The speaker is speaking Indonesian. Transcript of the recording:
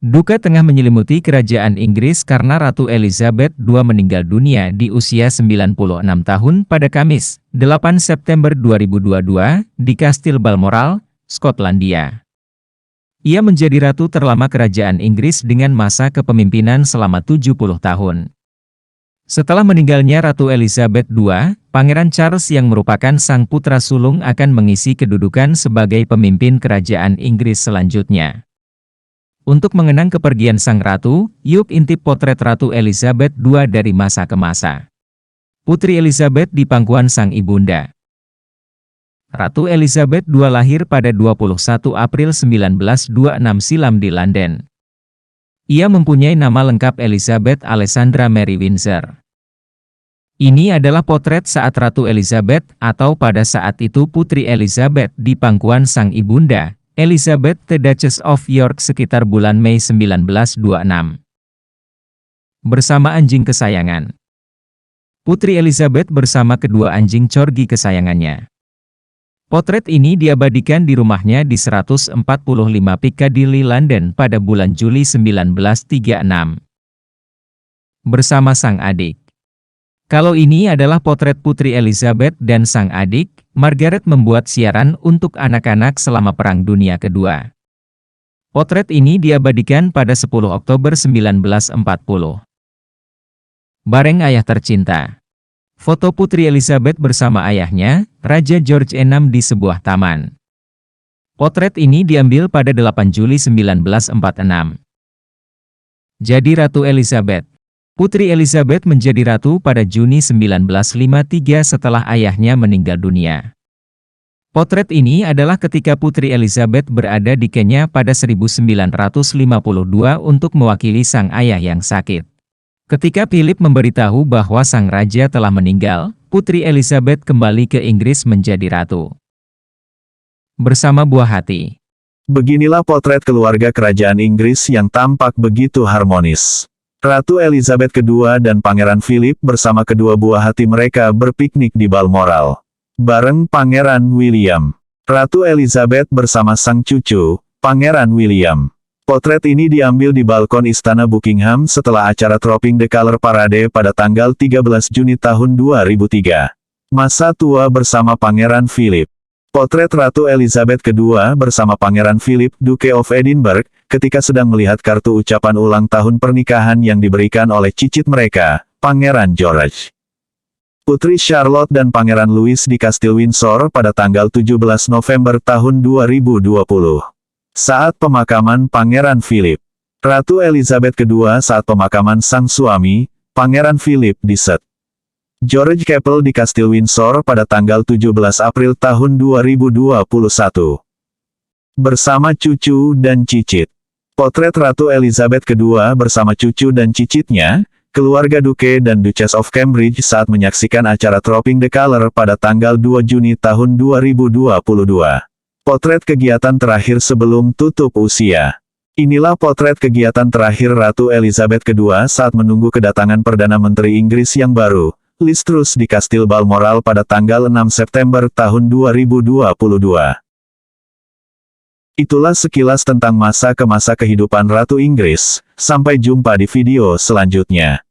Duka tengah menyelimuti kerajaan Inggris karena Ratu Elizabeth II meninggal dunia di usia 96 tahun pada Kamis, 8 September 2022, di Kastil Balmoral, Skotlandia. Ia menjadi ratu terlama kerajaan Inggris dengan masa kepemimpinan selama 70 tahun. Setelah meninggalnya Ratu Elizabeth II, Pangeran Charles yang merupakan sang putra sulung akan mengisi kedudukan sebagai pemimpin kerajaan Inggris selanjutnya. Untuk mengenang kepergian sang ratu, yuk intip potret Ratu Elizabeth II dari masa ke masa. Putri Elizabeth di pangkuan sang ibunda. Ratu Elizabeth II lahir pada 21 April 1926 silam di London. Ia mempunyai nama lengkap Elizabeth Alessandra Mary Windsor. Ini adalah potret saat Ratu Elizabeth, atau pada saat itu Putri Elizabeth di pangkuan sang ibunda, Elizabeth the Duchess of York sekitar bulan Mei 1926. Bersama anjing kesayangan. Putri Elizabeth bersama kedua anjing corgi kesayangannya. Potret ini diabadikan di rumahnya di 145 Piccadilly, London pada bulan Juli 1936. Bersama sang adik. Kalau ini adalah potret Putri Elizabeth dan sang adik, Margaret membuat siaran untuk anak-anak selama Perang Dunia Kedua. Potret ini diabadikan pada 10 Oktober 1940. Bareng ayah tercinta. Foto Putri Elizabeth bersama ayahnya, Raja George VI di sebuah taman. Potret ini diambil pada 8 Juli 1946. Jadi Ratu Elizabeth. Putri Elizabeth menjadi ratu pada Juni 1953 setelah ayahnya meninggal dunia. Potret ini adalah ketika Putri Elizabeth berada di Kenya pada 1952 untuk mewakili sang ayah yang sakit. Ketika Philip memberitahu bahwa sang raja telah meninggal, Putri Elizabeth kembali ke Inggris menjadi ratu. Bersama buah hati. Beginilah potret keluarga kerajaan Inggris yang tampak begitu harmonis. Ratu Elizabeth II dan Pangeran Philip bersama kedua buah hati mereka berpiknik di Balmoral. Bareng Pangeran William. Ratu Elizabeth bersama sang cucu, Pangeran William. Potret ini diambil di balkon Istana Buckingham setelah acara Trooping the Colour Parade pada tanggal 13 Juni tahun 2003. Masa tua bersama Pangeran Philip. Potret Ratu Elizabeth II bersama Pangeran Philip, Duke of Edinburgh, ketika sedang melihat kartu ucapan ulang tahun pernikahan yang diberikan oleh cicit mereka, Pangeran George. Putri Charlotte dan Pangeran Louis di Kastil Windsor pada tanggal 17 November tahun 2020. Saat pemakaman Pangeran Philip. Ratu Elizabeth II saat pemakaman sang suami, Pangeran Philip di St. George Chapel di Kastil Windsor pada tanggal 17 April tahun 2021. Bersama cucu dan cicit. Potret Ratu Elizabeth II bersama cucu dan cicitnya, keluarga Duke dan Duchess of Cambridge saat menyaksikan acara Trooping the Colour pada tanggal 2 Juni tahun 2022. Potret kegiatan terakhir sebelum tutup usia. Inilah potret kegiatan terakhir Ratu Elizabeth II saat menunggu kedatangan Perdana Menteri Inggris yang baru, Liz Truss di Kastil Balmoral pada tanggal 6 September tahun 2022. Itulah sekilas tentang masa ke masa kehidupan Ratu Inggris. Sampai jumpa di video selanjutnya.